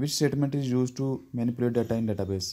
which statement is used to manipulate data in database؟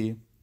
A،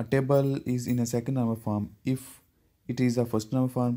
A table is in a second normal form if it is a first normal form،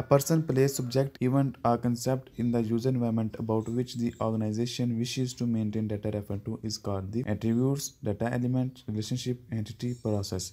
A person, place, subject, event or concept in the user environment about which the organization wishes to maintain data referred to is called the attributes, data element, relationship, entity, process۔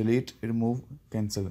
delete، remove، cancel۔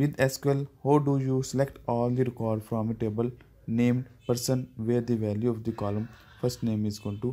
with SQL how do you select all the record from a table named person where the value of the column first name is equal to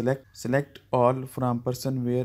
select all from person where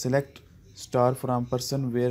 select star from person where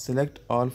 select all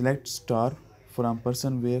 select star from person where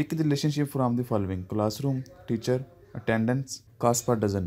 pick the relationship from the following: class room، teacher، attendance، cost per dozen۔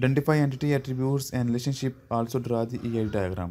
identify entity attributes and relationship also draw the EI diagram۔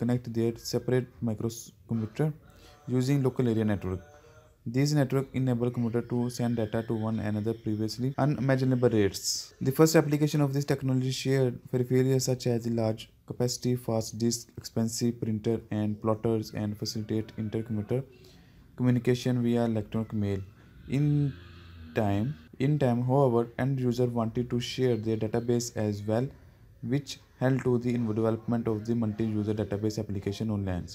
connect their separate microcomputer using local area network. These networks enable computer to send data to one another previously unimaginable rates. The first application of this technology shared peripherals such as the large capacity fast disk, expensive printer and plotters, and facilitate intercomputer communication via electronic mail. In time, however, end user wanted to share their database as well, which held to the development of the multi-user database application on LANs.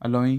allowing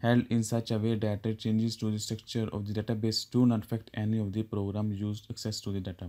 held in such a way that it changes to the structure of the database do not affect any of the program used access to the data.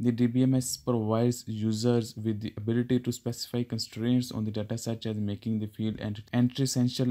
the DBMS provides users with the ability to specify constraints on the data such as making the field entry essential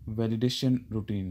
validation routine.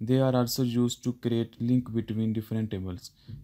They are also used to create link between different tables.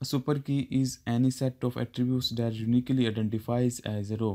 A super key is any set of attributes that uniquely identifies as a row.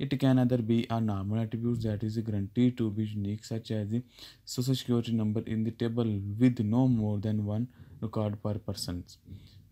It can either be a normal attribute that is guaranteed to be unique, such as the social security number in the table with no more than one record per person.